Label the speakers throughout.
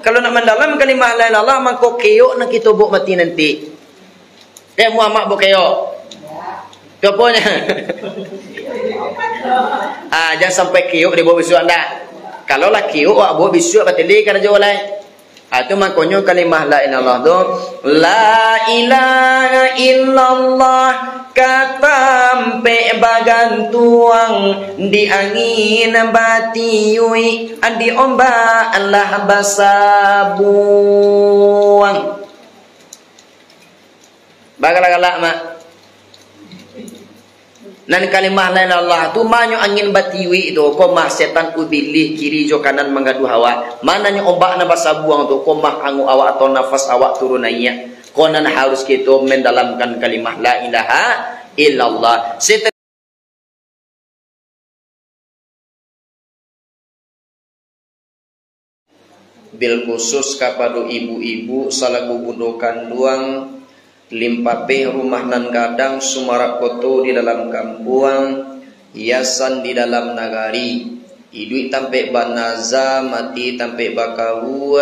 Speaker 1: Kalau nak mendalam kalimah la ilaha illallah maka keyok nak kita buk mati nanti. Muhammad buk keyok. Keponya. Jangan sampai keyok dia buat bisu anda. Kalau lah keyok awak buat bisu batil kan aja oleh. Itu makanya kalimah la ilaha illallah tu la ilaha illallah katampe bagantuang di angin batiui di ombak Allah basabuang bagalak-galak mak. Dan kalimah la ilaha illallah tu manyo angin batiwi tu komah setan ubilih kiri jo kanan mengadu hawa. Mananya ombak na basabuang tu komah angu awak atau nafas awak turunannya. Konan harus kita mendalamkan kalimah la ilaha illallah. Bil khusus kepada ibu-ibu salaku budo kanduang limpape rumah nan kadang sumarak koto di dalam kampuang hiasan di dalam nagari idui tampe banaza mati tampe bakau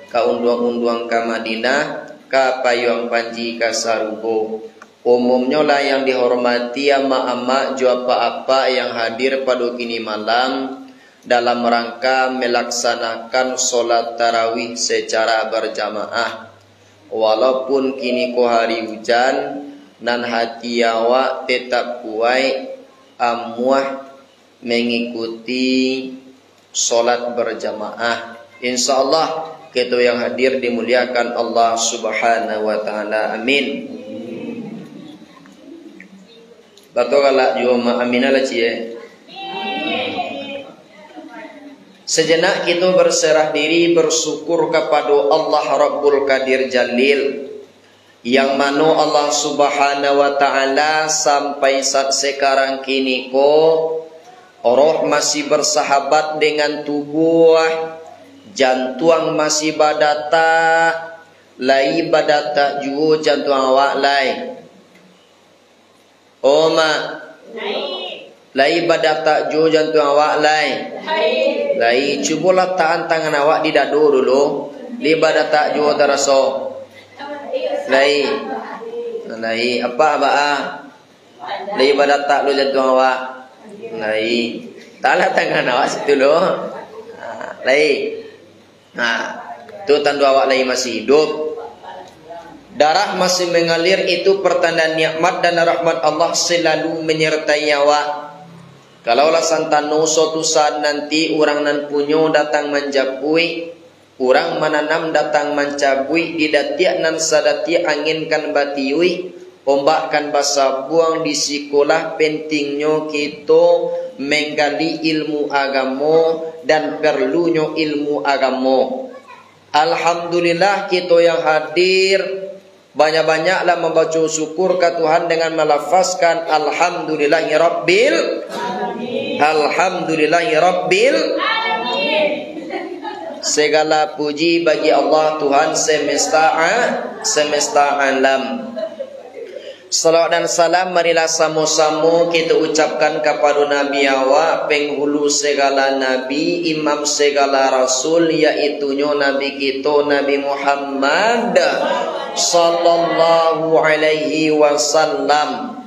Speaker 1: ka unduang-unduang ka Madinah ka payung panji ka Sarubo. Umumnya lah yang dihormati ama-ama jo apa-apa yang hadir pada kini malam dalam rangka melaksanakan solat tarawih secara berjamaah. Walaupun kini ko hari hujan nan hati awak tetap kuai amuah mengikuti solat berjamaah. Insyaallah kita yang hadir dimuliakan Allah Subhanahu wa taala. Amin. Bato galak jo ma aminala cie. Sejenak kita berserah diri bersyukur kepada Allah Rabbul Qadir Jalil yang mana Allah Subhanahu wa taala sampai saat sekarang kini ko roh masih bersahabat dengan tubuh, jantung masih badata, lai badata juga jantung awak lai. Oma lai badata juga jantung awak lai. Lai cubalah tahan tangan awak di dadu dulu. Liba datak juga terasa. Lai apa abah? Liba datak lu jantung awak. Lai talah tangan awak situ lo. Lai. Tu tanda awak lai masih hidup. Darah masih mengalir itu pertanda nikmat dan rahmat Allah selalu menyertai awak. Kalaulah santano suatu saat nanti orang nan punyo datang menjapui, orang menanam datang mencabui, didatiak nan sadatiak anginkan batiui, ombakkan basa buang di sekolah pentingnya kita menggali ilmu agama dan perlunya ilmu agama. Alhamdulillah kita yang hadir banyak-banyaklah membaca syukur ke Tuhan dengan melafazkan Alhamdulillahi Rabbil Alamin. Alhamdulillahi Rabbil Alamin. Segala puji bagi Allah Tuhan semesta alam. Salawat dan salam marilah sama-sama kita ucapkan kepada Nabi awak penghulu segala nabi, imam segala rasul, yaitunya Nabi kita Nabi Muhammad sallallahu alaihi wasallam.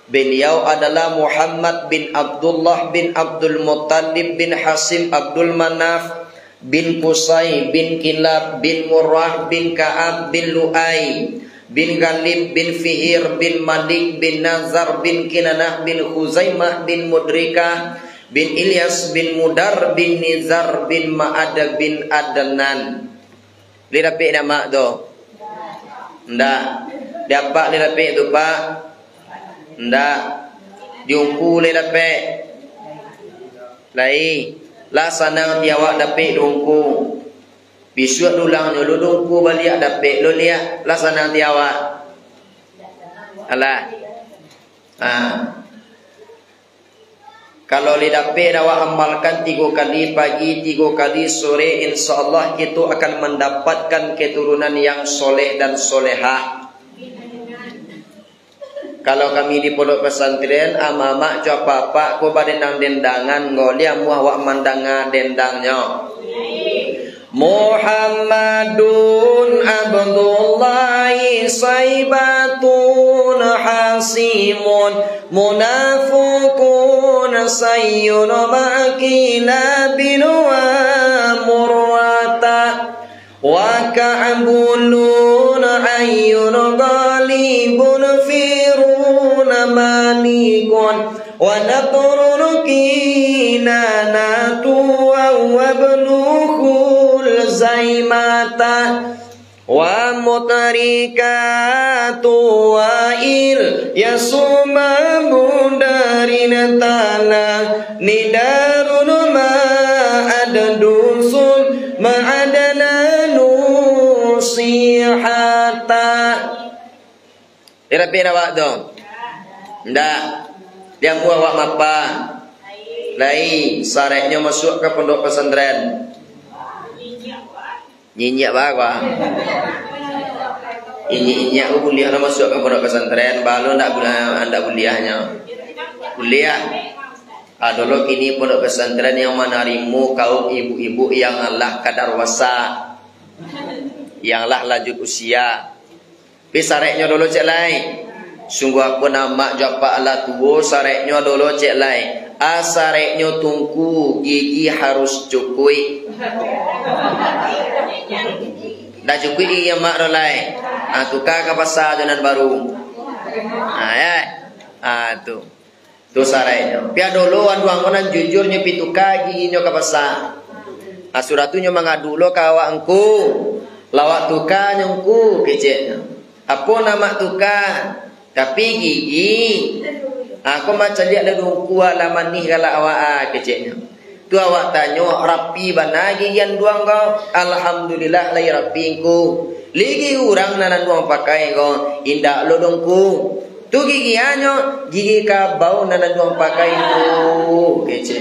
Speaker 1: Beliau adalah Muhammad bin Abdullah bin Abdul Muttalib bin Hasim Abdul Manaf bin Qusay bin Kilab bin Murrah bin Ka'ab bin Lu'ay bin Ghalib bin Fihir bin Malik bin Nazar bin Kinanah bin Khuzaimah bin Mudrikah bin Ilyas bin Mudar bin Nizar bin Ma'ad bin Adnan. Lirapik nama tu? Ndak. Dapat lirapik tu pak? Ndak. Diungku lirapik. Lai. Lah sanang tiawak dapik diungku. Bisuat dulang dulu dungku balik dapik lo lihat lah sanang tiawak. Alah. Kalau dapik awak amalkan 3 kali pagi, 3 kali sore, insyaallah kita akan mendapatkan keturunan yang soleh dan solehah. Kalau kami di pondok pesantren ama-ama jo apa-apa ko badendang dendangan ngolia mu awak mandanga dendangnya. Muhammadun Abdullahi Saibatun Hasimun Munafukun Sayyun Ma'kila Binwa Murwata Wa Ka'bulun Ayyun Ghalibun Firun Malikun Wa Natrun Kinanatu Wa Ibnuhul Zaimata Wa Mutarikatu Wa'il Yasuma Bundarin Tala Nidarun Ma'adadusun Ma'adana Nusihata. Irapi awak tu? Ndak. Dia mu awak mapa? Lai, sareknya masuk ke pondok pesantren. Nyinyak bagwa. Nyinyak kuliah masuk ke pondok pesantren, balu ndak kuliahnya. Kuliah. Dulu kini pondok pesantren yang menarimu kaum ibu-ibu yang Allah kadarwasa, yang Allah lanjut usia. Pisareknya dulu cek lain. Sungguh aku nama japa Allah tuwo sareknya dulu cek lain. Asareknya tungku gigi harus cukui. Dah cukui gigi mak rolai. Tukar ke pasar jalan baru. Tu. Tu sareknya. Pia dulu anduang konan jujurnya pituka giginya ke pasar. Asuratunya mangadu lo kawa engku. Lawak tuka nyengku keceknya. Apa nama tuka? Tapi gigi. Aku macam lihat ada dungku alaman ni kalau awak keceknya. Tu awak tanya rapi bana gigian duang kau. Alhamdulillah lai rapi engku. Lagi orang nanan duang pakai kau. Indah lo dongku. Tu gigi anyo gigi ka bau nanan duang pakai tu kece.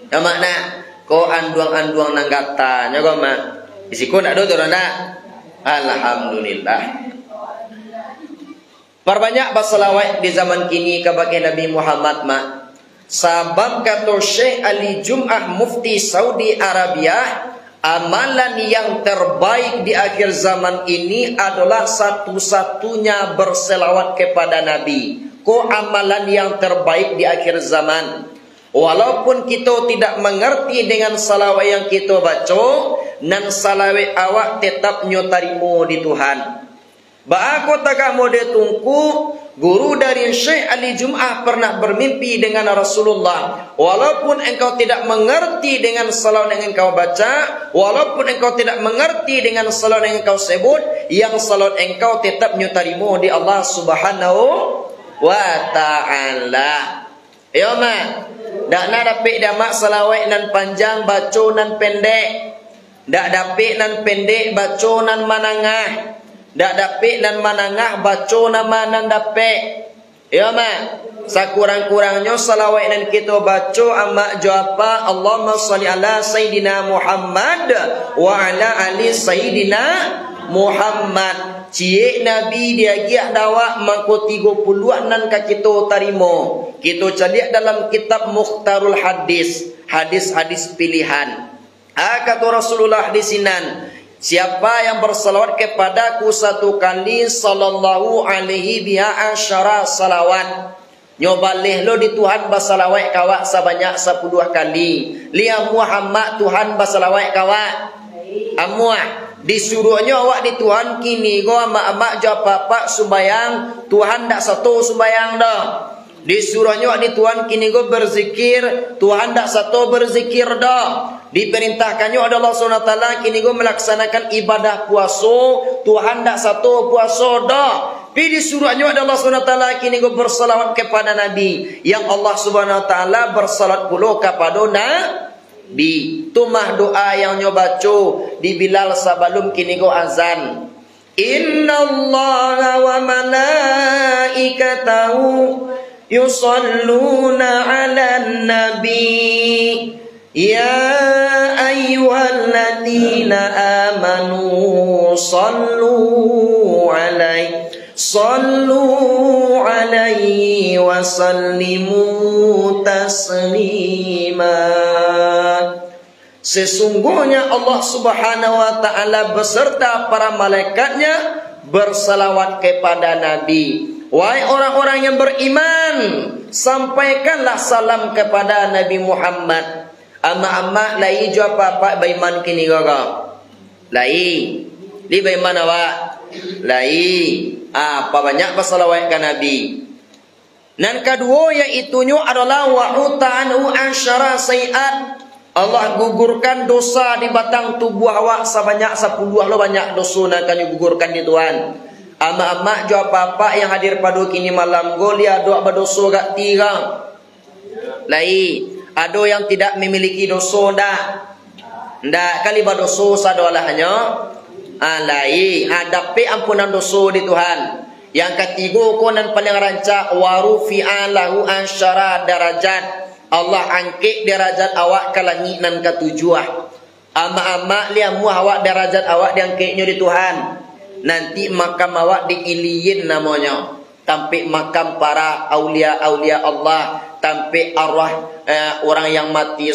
Speaker 1: Ya makna ko anduang nang gata nya ko mak. Isiko nak do nak. Alhamdulillah. Perbanyak berselawat di zaman kini kepada Nabi Muhammad mak. Sabab kata Syekh Ali Jum'ah Mufti Saudi Arabia, amalan yang terbaik di akhir zaman ini adalah satu-satunya berselawat kepada Nabi. Ko amalan yang terbaik di akhir zaman. Walaupun kita tidak mengerti dengan salawat yang kita baca, nan salawat awak tetap nyotarimu di Tuhan. Ba aku tak mau tungku guru dari Syekh Ali Jum'ah pernah bermimpi dengan Rasulullah. Walaupun engkau tidak mengerti dengan salawat yang engkau baca, walaupun engkau tidak mengerti dengan salawat yang engkau sebut, yang salawat engkau tetap nyutarimu di Allah Subhanahu wa Ta'ala. Ya mak, dak nak dapat damak salawat nan panjang baca nan pendek. Dak dapat nan pendek baca nan manangah. Dak dapat nan manangah baca nama nan dapat. Ya mak, sakurang-kurangnya salawat nan kita baca amak jawab Allahumma salli ala Sayyidina Muhammad wa ala ali Sayyidina Muhammad. Cik Nabi dia giat dawak mako 30 nan ka kita tarimo. Kita cari dalam kitab Mukhtarul Hadis, hadis-hadis pilihan. Kata Rasulullah di sinan, siapa yang bersalawat kepadaku satu kali sallallahu alaihi biha asyara salawat. Nyobalih lo di Tuhan bersalawat kawak sebanyak 10 kali. Lihat Muhammad Tuhan bersalawat kawak. Amuah disuruhnya awak di Tuhan kini gua mak jawab bapak sembayang Tuhan tak satu sembayang dah. Disuruhnya awak di Tuhan kini gua berzikir Tuhan tak satu berzikir dah. Diperintahkannya ada Allah SWT kini gua melaksanakan ibadah puasa Tuhan tak satu puasa dah. Tapi disuruhnya ada Allah SWT kini gua bersalawat kepada Nabi yang Allah SWT bersalawat pula kepada Nabi. Tumah doa yang nyobaco di Bilal sebelum kini go azan. Innallaha wa malaikatahu yusalluna 'alan nabi ya ayyuhalladzina amanu sallu 'alaihi wa sallimu taslima. Sesungguhnya Allah Subhanahu wa taala beserta para malaikatnya bersalawat kepada Nabi. Wahai orang-orang yang beriman, sampaikanlah salam kepada Nabi Muhammad. Amma lai jawab apa baiman kini gaga. Lai. Di baiman awak. Lai. Apa banyak bersalawat ke Nabi. Dan kedua iaitunya adalah wa'uta'anhu ansyara sayi'at. Allah gugurkan dosa di batang tubuh awak sebanyak 10 lo banyak dosa nak akan gugurkan di Tuhan. Ama jawab apa yang hadir pada kini malam golia doa berdosa gak tirang. Lai, ada yang tidak memiliki dosa ndak kali berdosa sadolahnya. Lai, hadapi ampunan dosa di Tuhan. Yang ketiga konan paling rancak warufi'an lahu ansyara darajat. Allah angkat derajat awak ke langit nan ke tujuh. Ama liamu awak derajat awak diangkatnya di Tuhan. Nanti makam awak di iliyin namanya. Tampi makam para aulia Allah, tampi arwah orang yang mati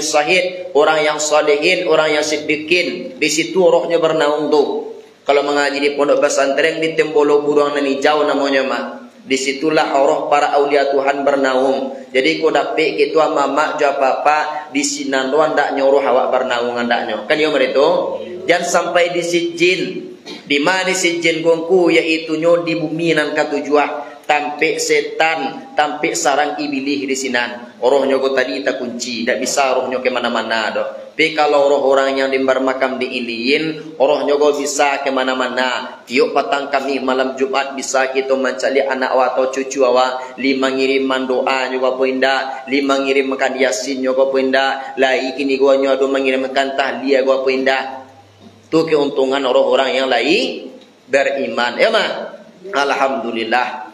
Speaker 1: syahid, orang yang salihin, orang yang siddiqin. Di situ rohnya bernaung tu. Kalau mengaji di pondok pesantren di Tembolo Burung nan hijau namanya mak. Disitulah roh para aulia Tuhan bernaung. Jadi kau dapat gitu mama jawab apa di sinan doan dak nyuruh awak bernaung andaknya. Kan yo merito. Jangan sampai di sijin. Di mana sijin gongku yaitu nyo di bumi nan katujuah. Tampe setan, tampe sarang iblis di sinan. Rohnya kau tadi tak kunci, tak bisa rohnya ke mana-mana do. Tapi kalau roh orang yang bermakam di iliyin, rohnya kau bisa ke mana-mana. Tiup petang kami malam Jumat bisa kita mencari anak awak atau cucu awak, 5 ngiriman doa juga pun indah, 5 ngirim makan yasin juga pun indah, lai kini gua nyodo mengirimkan tahliah gua pun indah. Tu keuntungan orang-orang yang lain beriman. Ya mak, alhamdulillah.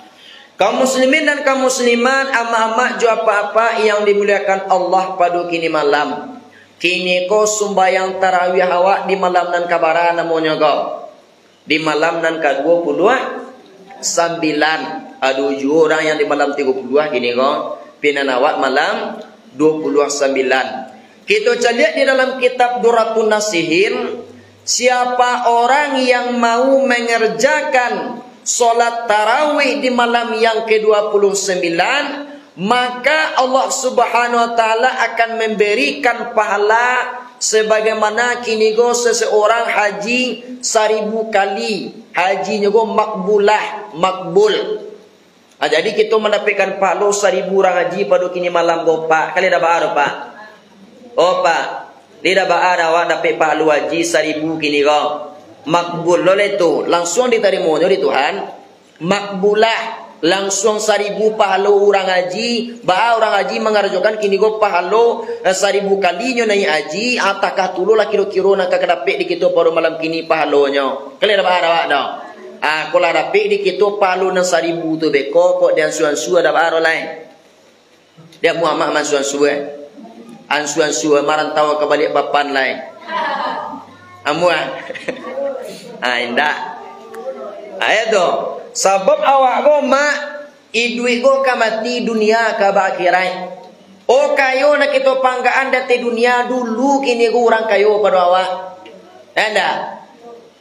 Speaker 1: Kaum muslimin dan kaum muslimat, ama-ama jawab apa yang dimuliakan Allah pada kini malam. Kini ko sumbayang tarawih awak di malam nan kabara namanya ko. Di malam nan ke-29. Ada 7 orang yang di malam 32 kini ko. Pinan awak malam 29. Kita lihat di dalam kitab Duratun Nasihin. Siapa orang yang mau mengerjakan solat tarawih di malam yang ke-29, maka Allah Subhanahu wa taala akan memberikan pahala sebagaimana kini go seseorang haji 1000 kali. Hajinya go makbul. Jadi kita mendapatkan pahala 1000 orang haji pada kini malam go Pak. Kali dah bahar Pak. Oh Pak, dia dah bahar awak dapat pahala haji 1000 kini go. Makbul oleh itu langsung diterimanya di Tuhan. Makbulah langsung 1000 pahala orang haji. Bah orang haji mengerjakan kini go pahala 1000 kalinya naik haji. Atakah tulu lah kira-kira nak dapat di kita pada malam kini pahalanya. Kalian dah awak dah. Kalau dapat di kita pahala 1000 tu beko kok dan suan-suan dah bahar lain. Dia Muhammad suan-suan. Ansuan-suan marantau ke balik papan lain. Amuan. Indah. Itu sebab awak go mak idui go ka mati dunia ka akhirat. Oh kayo nak kita panggaan dati dunia dulu kini go orang kayo pada awak. Anda.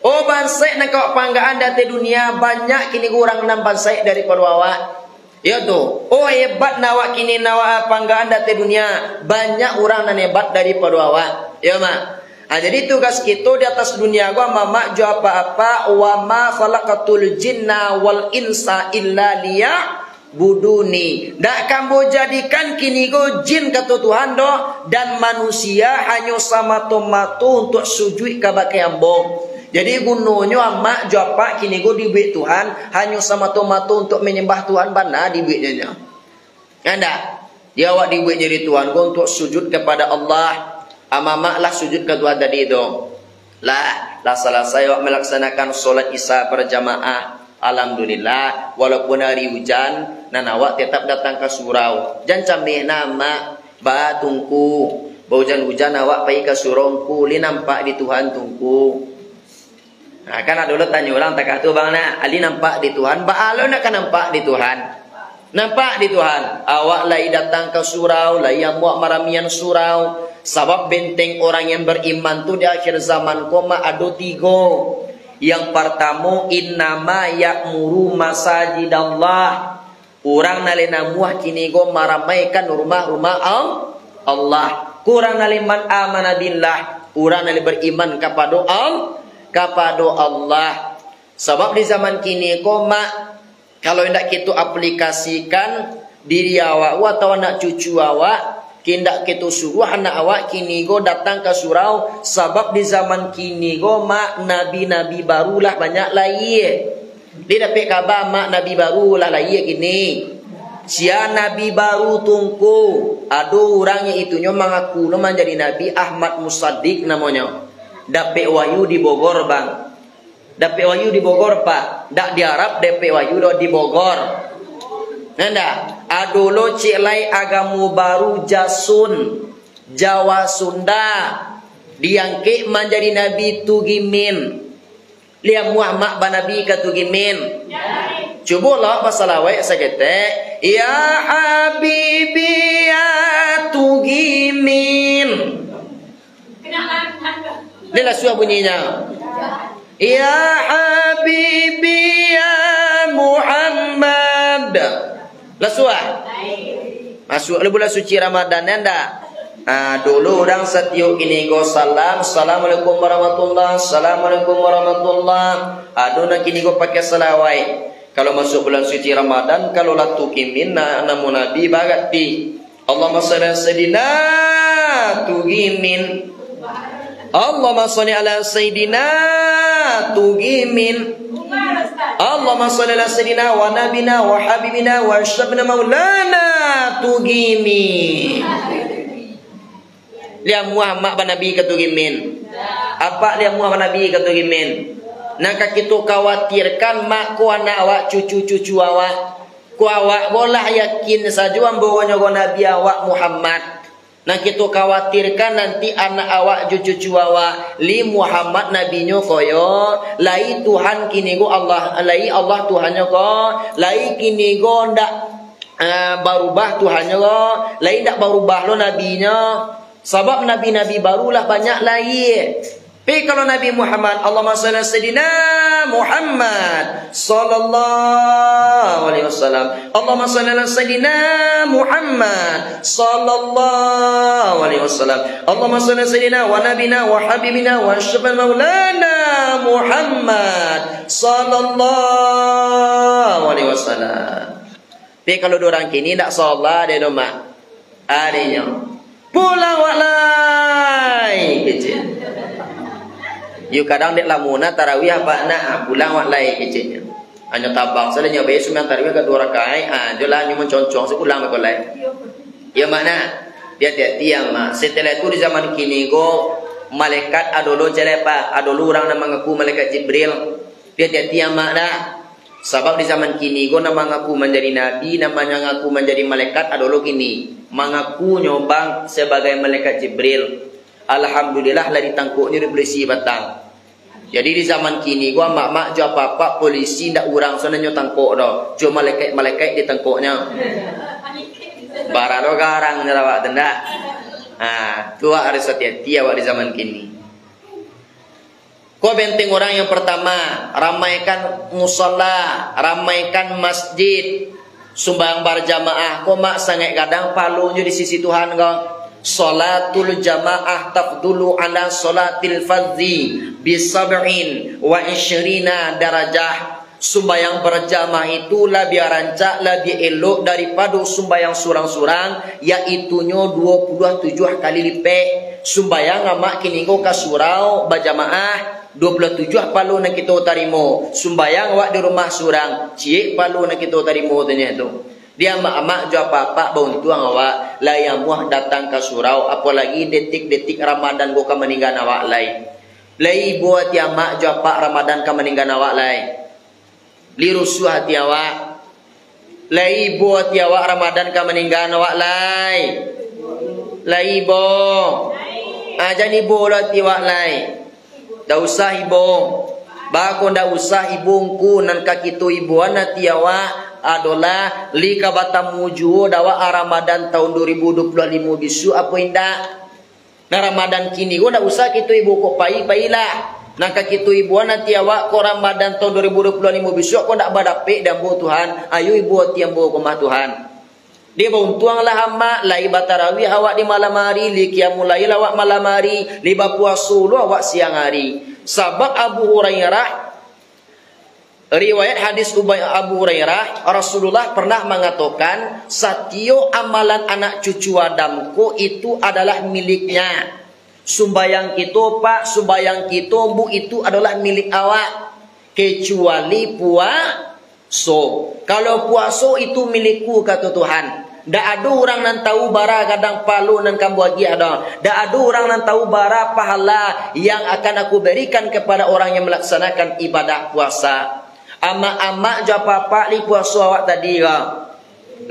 Speaker 1: Oh bansai nak kau panggaan dati dunia banyak kini go orang enam bansai daripada awak. Ya tu. Oh hebat nawak kini nawak panggaan dati dunia banyak orang nan hebat daripada awak. Ya mak. Jadi tugas kita di atas dunia gua mama jawab apa wa ma khalaqatul jinna wal insa illa liya'buduni. Dak kamu jadikan kini go jin kata Tuhan do dan manusia hanya sama tomato untuk sujud ke bakai ambo. Jadi gunanya amak jawab kini go dibuat Tuhan hanya sama tomato untuk menyembah Tuhan bana dibuatnya. Anda dia awak dibuat jadi Tuhan go untuk sujud kepada Allah. Amamak lah sujud ke Tuhan tadi itu. Lah selesai awak melaksanakan solat isya berjamaah. Alhamdulillah. Walaupun hari hujan, nan awak tetap datang ke surau. Jangan camih nama batungku. Hujan-hujan awak pergi ke surauku. Li nampak di Tuhan tungku. Nah, kan ada dulu tanya orang tak kata bang nak. Ali nampak di Tuhan. Ba'alo nak kan nampak di Tuhan. Nampak di Tuhan. Awak lai datang ke surau, lai yang buat maramian surau. Sebab benteng orang yang beriman tu di akhir zaman koma ada 3. Yang pertama, innama ya'muru masajidallah. Orang nalena muah kini go maramaikan rumah-rumah Allah. Kurang naliman amana billah. Orang nali beriman kepada Allah. Sebab di zaman kini koma kalau hendak kita aplikasikan diri awak atau anak cucu awak, kindak kita suruh anak awak kini go datang ke surau. Sebab di zaman kini go mak nabi-nabi barulah banyak lahir. Dia dapat kabar mak nabi barulah lahir kini. Sia nabi baru tungku. Ada orangnya itunya mengaku nama jadi nabi Ahmad Musaddiq namanya. Dapat wahyu di Bogor bang. Dapat wahyu di Bogor pak. Dak di Arab dapat wahyu di Bogor. Nanda, adolo cilai agamu baru Jasun, Jawa Sunda, diangkit menjadi Nabi Tugimin. Liam Muhammad ban Nabi ke Tugimin. Cuba lah pasal awak sakete. Ya Habibi ya Tugimin. Lila suah bunyinya. Ya Habibi ya Muhammad. Lasuah. Masuk le bulan suci Ramadan anda. Dulu orang setiap ini go salam. Assalamualaikum warahmatullahi. Assalamualaikum warahmatullahi. Nak kini go pakai salawai. Kalau masuk bulan suci Ramadan, kalau latu kimin namun Nabi bagati. Allahumma shalli ala sayyidina tugimin. Allahumma shalli ala sayyidina tugimin. Allahumma shalli ala sayyidina wa nabina wa habibina wa syabna maulana tugimi. Liam Muhammad ban Nabi ke tugimin. Apa liam Muhammad Nabi ke tugimin? Naka kita khawatirkan mak ku anak awak cucu-cucu awak. Ku awak bolah yakin saja ambawanya go Nabi awak Muhammad. Nah kita khawatirkan nanti anak awak cucu awak li Muhammad nabinya koyo lai Tuhan kini go Allah lai Allah Tuhannya ko lai kini go ndak barubah Tuhannya ko lai ndak barubah lo nabinya. Sebab nabi-nabi barulah banyak lahir. Tapi kalau Nabi Muhammad, Allahumma shalli ala sayyidina Muhammad sallallahu alaihi wasallam. Allahumma shalli ala sayyidina Muhammad sallallahu alaihi wasallam. Allahumma shalli ala sayyidina wa nabina wa habibina wa syafal maulana Muhammad sallallahu alaihi wasallam. Tapi kalau orang kini tak salat dia domak. Adanya pulang walai kecil. You kadang dek lamuna tarawih apa nak pulang walai kecilnya. Hanya tabang salahnya besok yang tarawih ke 2 rakaat. Jelah nyu menconcong seulang ke walai. Ya makna dia tiang mak. Setelah itu di zaman kini go malaikat adolo jelepa adolo orang nama ngaku malaikat Jibril. Dia tiang makna. Sebab di zaman kini go nama ngaku menjadi nabi, namanya ngaku menjadi malaikat adolo kini. Mengaku nyobang sebagai malaikat Jibril. Alhamdulillah lah ditangkuknya di polisi batang. Jadi di zaman kini gua mak-mak jo apa-apa polisi ndak urang sonanya tangkuk dah. Cuma malaikat ditangkuknya. Bararo garang nyelawak tenda. Tua harus hati-hati awak di zaman kini. Kau benteng orang yang pertama, ramaikan musalla, ramaikan masjid. Sumbayang berjamaah, kau mak sangat kadang palunya di sisi Tuhan kau. Salatul jamaah tafdulu ala salatil fardhi bisab'in wa 20 darajah. Sumbayang berjamaah itu lebih rancak, lebih elok daripada sumbayang surang-surang, yaitunya 27 kali lipat. Sumbayang amak kini kau kasurau berjamaah 27 palu nak kita tarimo. Sumbayang awak di rumah surang cik palu nak kita tarimo tanya tu. Dia mak-mak jo apa-apa bantuan awak layang muah datang ke surau, apalagi detik-detik Ramadan buka meninggal awak lai. Lai buat ya mak jo apa Ramadan ka meninggal awak lai. Li rusuh hati awak. Lai buat ya awak Ramadan ka meninggal awak lai. Lai bo. Jadi bola ti awak lai. Dah usah ibu. Bako dah usah ibungku nan kaki tu ibu anak tiawa adalah lika batam muju dawa Ramadan tahun 2025 bisu apa indah. Nah Ramadan kini gua ndak usah kita ibu kok pai-pailah. Nangka kita ibu nanti awak ko Ramadan tahun 2025 besok ko ndak badape dan bu Tuhan. Ayo ibu tiang bu kemah Tuhan. Dia beruntuanglah hamba lai batarawih awak di malam hari, li qiyamul lail awak malam hari, li puasa awak siang hari. Sabab Abu Hurairah, riwayat hadis Abu Hurairah, Rasulullah pernah mengatakan, setiap amalan anak cucu Adamku itu adalah miliknya. Sumbayang kita pak, sumbayang kita bu itu adalah milik awak. Kecuali puasa. Kalau puasa itu milikku kata Tuhan. Dak ada orang nan tahu bara kadang palu nan kamu bagi ada. Dak ada orang nan tahu bara pahala yang akan aku berikan kepada orang yang melaksanakan ibadah puasa. Ama-ama jo papa li puasa awak tadi ka.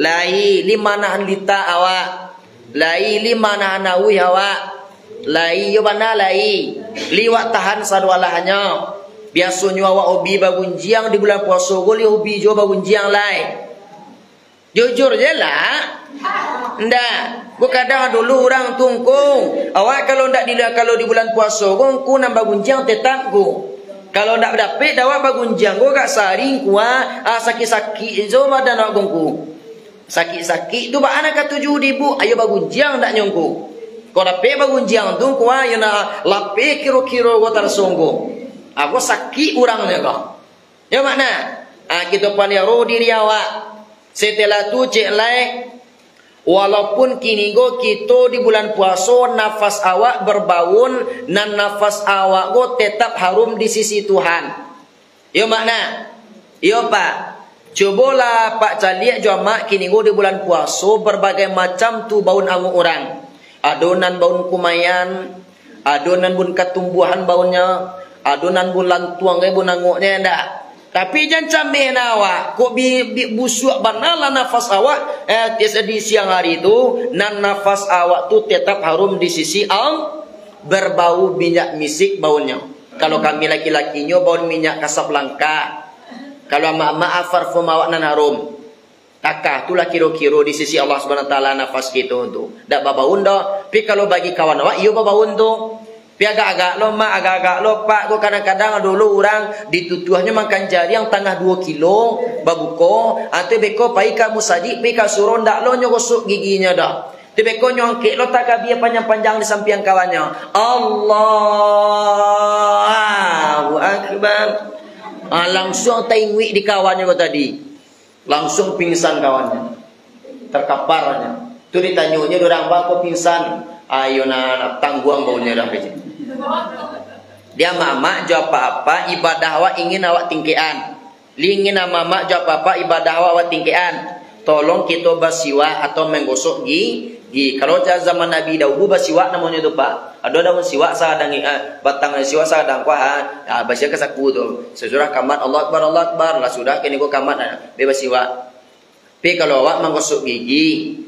Speaker 1: Lai li mana lita awak. Lai li mana nawi awak. Lai yo mana lai. Liwat tahan sadwalahnya. Biasanya awak hobi bagunjiang di bulan puasa go li hobi jo bagunjiang lai. Jujur je lah. Ndak. Gua kadang dulu orang tungkung. Awak kalau ndak di bulan puasa go ku nambah gunjiang tetap go. Kalau ndak dapat dawak bagunjiang go gak saring kuah sakit-sakit zo badan awak gongku. Sakit-sakit tu ba anak 7.000 ayo bagunjiang ndak nyongku. Kau dapat bagunjiang tu kuah yo na lape kiro-kiro go tarsonggo. Aku sakit orangnya kau. Ya makna? Kita paniaro diri awak. Setelah tu cek lai, walaupun kini go kita di bulan puasa nafas awak berbaun dan nafas awak go tetap harum di sisi Tuhan. Yo makna? Yo pak. Cobalah pak caliak jamaah kini go di bulan puasa berbagai macam tu baun angu orang. Adonan baun kumayan, adonan bun ketumbuhan baunnya, adonan bun lantuang bun anguknya ndak. Tapi jangan camih awak. Kok busuk banala nafas awak di siang hari itu. Dan nafas awak tu tetap harum di sisi Allah. Berbau minyak misik baunya. Kalau kami laki-lakinya bau minyak Casablanca. Kalau mak-mak parfum awak nan harum. Takah itulah kira-kira di sisi Allah Subhanahu Wa Taala nafas kita tu. Dak babaun dah. Tapi kalau bagi kawan awak, iyo babaun tu. Pi agak-agak lo mak, agak-agak lo pak. Kau kadang-kadang dulu orang ditutuhnya makan jari yang tengah 2 kilo babuko. Atau beko pai kamu sadik, pai ka suron dak lo nyogosok giginya dah. Tu beko nyongkek lo tak kabia panjang-panjang di samping kawannya. Allahu Akbar. Langsung taingwi di kawannya kau tadi. Langsung pingsan kawannya. Terkaparnya. Tu ditanyanya orang bako pingsan. Ayo nak tangguang baunya dah kerja. Dia mama jawab apa ibadah awak ingin awak tingkean. Ingin mama jawab apa ibadah awak tingkean. Tolong kita bersiwak atau menggosok gigi. Kalau zaman Nabi dahulu bersiwak namanya tu pak. Ada daun siwak sadang batang siwak sadang kuah. Baca ke saku tu. Sesurah kamat Allah Akbar Allah Akbar. Lah sudah kini ko kamat bebas siwak. Tapi kalau awak menggosok gigi,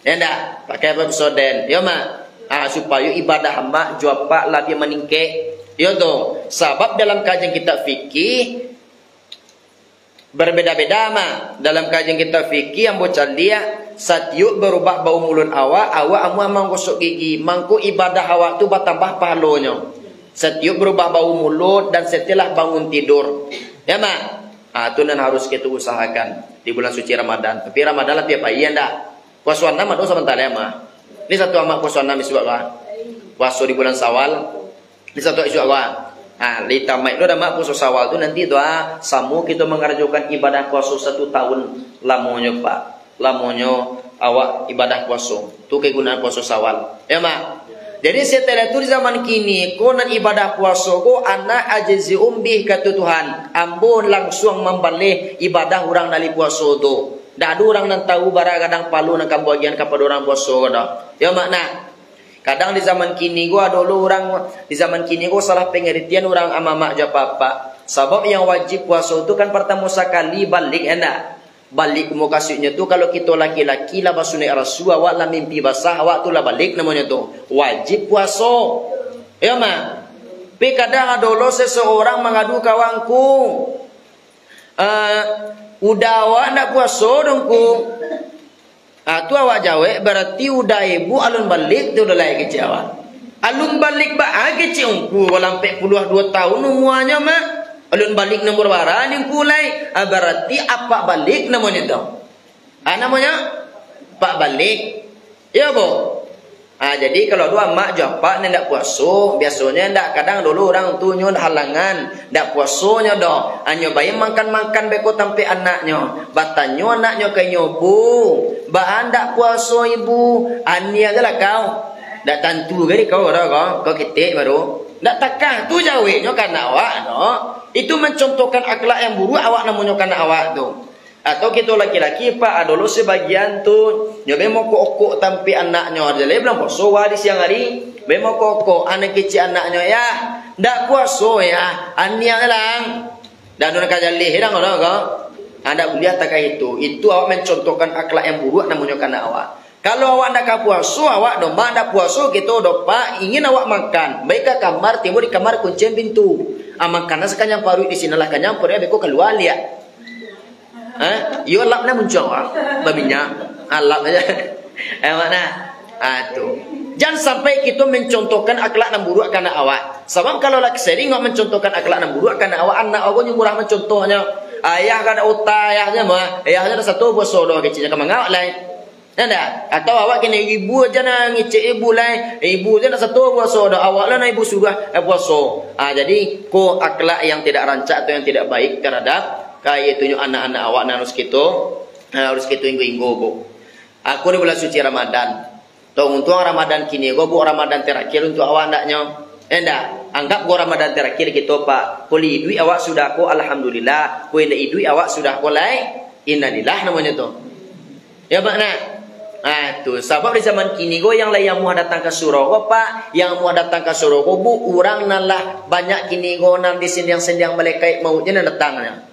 Speaker 1: ya ndak pakai apa soden. Ya mak. Supaya ibadah hamba jawab pak lah dia meningkek. Ya tu. Sebab dalam kajian kita fikih berbeda-beda mah. Dalam kajian kita fikih yang bocah dia satiuk berubah bau mulut awak amu amang gosok gigi. Mangku ibadah awak tu bertambah pahalanya. Satiuk berubah bau mulut dan setelah bangun tidur. Ya mak. Itu nan harus kita usahakan di bulan suci Ramadan. Tapi Ramadan lah tiap hari ndak. Puasa nama tu sebentar ya mah. Ini satu amak puasa enam isu apa? Puasa di bulan Sawal. Ini satu isu apa? Lita mai itu dah mak puasa Sawal tu nanti doa samu kita mengerjakan ibadah puasa 1 tahun lamonyo pak. Lamonyo awak ibadah puasa. Tu kegunaan puasa Sawal. Ya mak. Jadi setelah itu di zaman kini konan ibadah puasa ko anak ajizi umbih kata Tuhan. Ambon langsung membalih ibadah orang dari puasa tu. Dah ada orang yang tahu barang kadang palu nak bagian kepada orang puasa dah. Ya makna. Kadang di zaman kini gua dulu orang di zaman kini gua salah pengertian orang ama-ama aja papa. Sebab yang wajib puasa itu kan pertama sekali balik enak. Balik mukasnya tu kalau kita laki-laki lah basunai rasul awak lah mimpi basah awak tu lah balik namanya tu. Wajib puasa. Ya mak. Tapi kadang dulu seseorang mengadu kawanku. Udah awak nak puasa dongku. Tu awak jawab berarti udah ibu alun balik tu udah lagi kecewa. Alun balik ba age ciungku lampe puluh 2 tahun umuannya mah. Alun balik nomor bara ning kulai. Berarti apa balik namanya dong? Namanya pak balik. Ya bu. Jadi kalau dua mak jawab ndak puasa, biasanya ndak kadang dulu orang tu nyon halangan, ndak puasanya dong. Anyo bayi makan beko tampe anaknya, batanyo anaknya ke nyobu, ba ndak puasa ibu, ania adalah kau, ndak tentu gari kau orang kau ketik baru, ndak takah tu jawabnya karena awak no, itu mencontohkan akhlak yang buruk awak namanya karena awak tu. Atau kita laki-laki pak dulu sebagian tu nyobe mau kokok tampi anaknya ada le bilang puasa di siang hari be mau kokok anak kecil anaknya ya ndak puasa ya ania lang dan orang kajali hirang orang kau anda kuliah tak itu awak mencontohkan akhlak yang buruk namanya karena awak. Kalau awak ndak puasa awak domba ndak puasa kita dopa ingin awak makan baik ke kamar timbul di kamar kunci pintu makan sekanyang paru di sinalah kanyang paru beko keluar lihat. Yo lap na muncul babinya alap aja mana tu jangan sampai kita mencontohkan akhlak yang buruk karena awak sebab kalau laki sering nggak mencontohkan akhlak yang buruk karena awak anak awak murah mencontohnya ayah kan utah ayahnya mah ayahnya ada satu bos sodo kecilnya kemangau lain nanda atau awak kini ibu aja nang ngicik ibu lain ibu aja ada satu bos sodo awak lah ibu sudah puasa jadi ko akhlak yang tidak rancak atau yang tidak baik terhadap kayak itu anak-anak awak harus gitu inggo bu. Aku di bulan suci Ramadan. Tong untuk Ramadan kini go bu Ramadan terakhir untuk awak andaknya. Endak, anggap go Ramadan terakhir gitu pak. Kuli idui awak sudah ko alhamdulillah. Ko idui awak sudah ko lai innalillah namanya tu. Ya makna. Tu sebab di zaman kini go yang lain mau datang ke Surau pak, yang mau datang ke Surau bu orang nalah banyak kini go nang di sendang malaikat mautnya datangnya.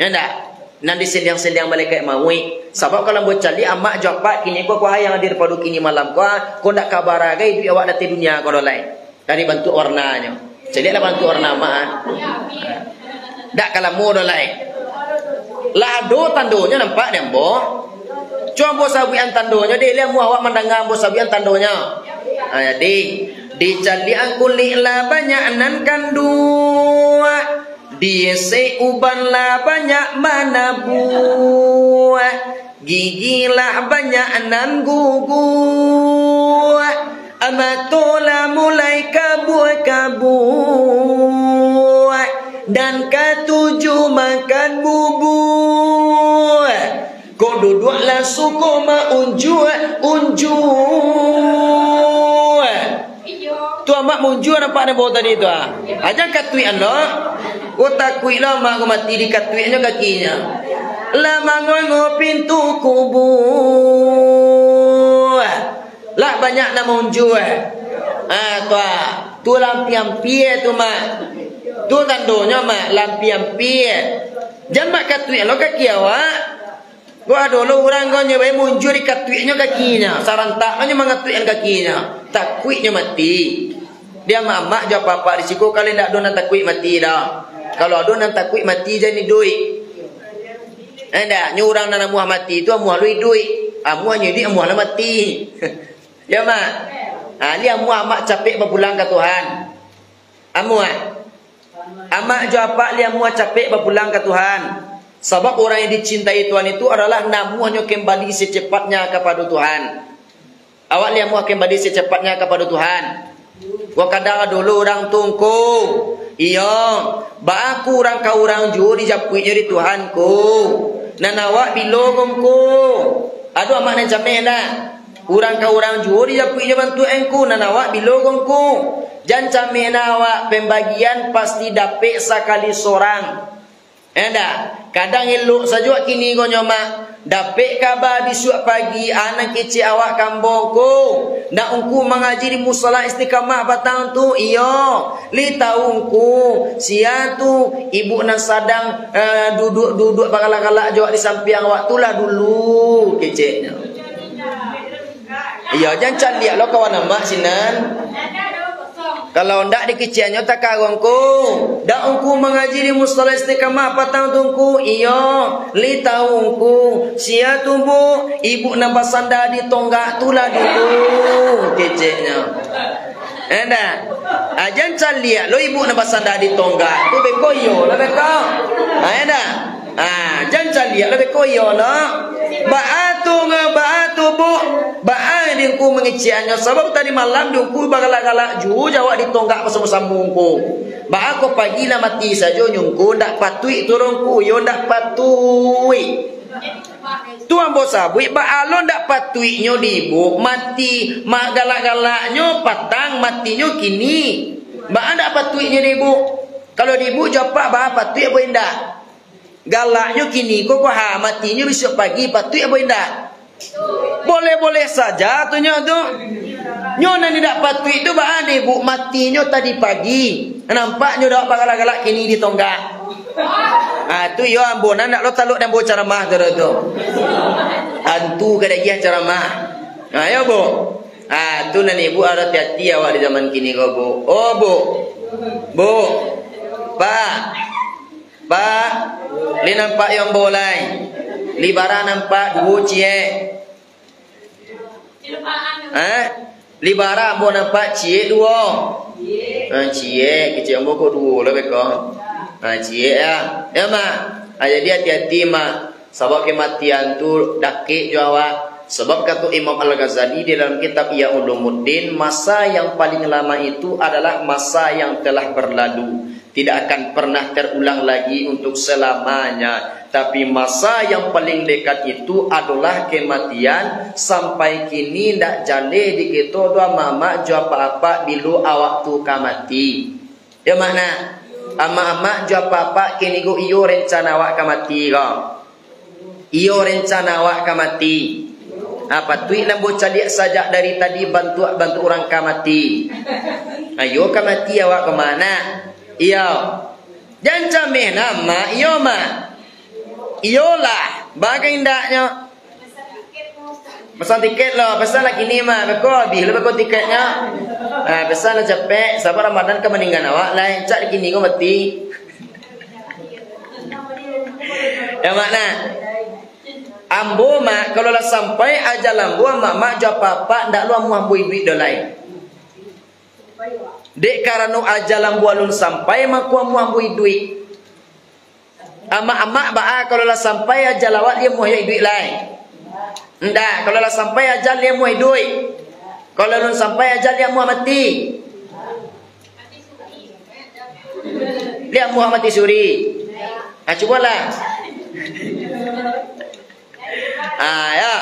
Speaker 1: Ya ndak? Nanti sendang malaikat maui. Sebab kalau buat cali amak jawab kini ko yang hadir pada kini malam ko ndak kabar agai duit awak dati dunia ko lain. Dari bantu warnanya. Jadi lah bantu warna mak. Ndak kalau mu lain. Lado tandonya nampak dia boh. Cuma bos sabian tandonya dia lihat mu awak mendengar bos sabian tandonya. Jadi di cali angkuli lah banyak nan kandua. Dia seuban lah banyak mana buah gigi lah banyak nan gugu amatola mulai kabur dan ketujuh makan bubur kau duduklah suku ma unjur tu amak munjur nampak ada bau tadi tu aja katui anda ko takui lah mak ko mati di katuinya kakinya lama ngono pintu kubur lah banyak nama munjur tu lampiang pie tu mak tu tandonya mak lampiang pie jangan mak katui lo kaki awak gua dulu orang kau nyoba munjur di katuinya kakinya sarantaknya mengatuian kakinya takuinya mati dia mak jawab apa risiko kalian tak donan takui mati dah kalau donan takui mati jadi duit anda nyurang nana muah mati itu muah lui duit muah nyedi muah lah mati ya mak dia muah mak capek berpulang ke Tuhan muah amak jawab apa dia muah capek berpulang ke Tuhan. Sebab orang yang dicintai Tuhan itu adalah namuhnya kembali secepatnya kepada Tuhan. Awak lihat muah kembali secepatnya kepada Tuhan. Gua kadang dulu orang tungku. Iya, baku orang kau orang juri japuinya di Tuhanku. Dan awak bilogomku. Aduh amak nan cameh dah. Orang kau orang juri japuinya bantuanku. Dan awak bilogomku. Jangan cameh awak pembagian pasti dapat sekali seorang. Kadang elok saja kini kau nyoma dapat kabar di suap pagi anak kecil awak kambongku nak ungku mengaji di musala istiqamah batang tu iyo li taungku sia tu ibu nak sadang duduk galak-galak jawab di samping awak tu lah dulu kecilnya iya jangan cari lo kawan nama sinan. Kalau ndak dikeciannya tak kagongku, dak ungku mengaji di musala istiqamah patang tungku, iyo, li taungku, sia tumbuh, ibu nampak sanda di tonggak tulah dulu, keceknya. Anda. Ajan calia lo ibu na basanda di tonggak. Tu bekoyo la beko. Anda. Jan calia la bekoyo la. Baatu bu. Baadin ku mengiciannya sebab tadi malam diuku bagalak-galak ju Jawa di tonggak bersama-sambungku. Ba aku pagi lah mati saja nyungku ndak patui turunku yo ndak patui. Tuan bos sabui ba alon ndak patui nyo dibu mati mak galak-galaknyo patang matinyo kini. Ba ndak patui nyo dibu. Kalau dibu japa ba patui apa indak? Galaknyo kini kok ha matinyo besok pagi patui apa indak? Boleh-boleh saja tu nyo tu. Nyo nani dak patui tu ba ade bu matinyo tadi pagi. Nampak nyo dak galak-galak kini di tonggak. Tu yo ambonan nak lo taluk dan bo ceramah tu. Hantu kada dia ceramah. Ayo bu. Tu nani ibu ada hati-hati awak di zaman kini kau bu. Oh bu. Bu. Pak. Li nampak yang boleh. Li bara nampak dua cie. Li bara bo nampak cie dua. Cie kecil ambo ko dua lah beko. Cie ya. Ya mak. Jadi hati-hati mak. Sebab kematian tu dakik jo awak. Sebab kata Imam Al-Ghazali di dalam kitab Ihya Ulumuddin, masa yang paling lama itu adalah masa yang telah berlalu. Tidak akan pernah terulang lagi untuk selamanya. Tapi masa yang paling dekat itu adalah kematian. Sampai kini ndak jale di kita dua mama jo apa-apa bilu awak tu kamati. Ya mana? Ama-ama jo apa-apa kini go iyo rencana awak kamati ko. Iyo rencana awak kamati. Apa tu nak bocah lihat saja dari tadi bantu orang kamati. Ayo kamati awak ke mana? Iyo. Jangan cameh nama iyo mak. Iyolah, bagai indaknya. Pesan tiket lo, pesan lagi ni mah, beko habis lo beko tiketnya. Pesan lo capek, sabar Ramadan ke meninggal awak lain, cak gini kau mati. Ya makna. Ambo mak kalau lah sampai ajal ambo mak jawab apa ndak lu ambo duit dolai. Dek karena ajal ambo alun sampai mak ambo duit. Ama-ama ba kalau lah sampai ajal awak dia mau duit lain. Ndak, kalau lah sampai ajal dia mau duit. Kalau alun sampai ajal dia mau mati. Dia mau mati suri. Cubalah. Ya.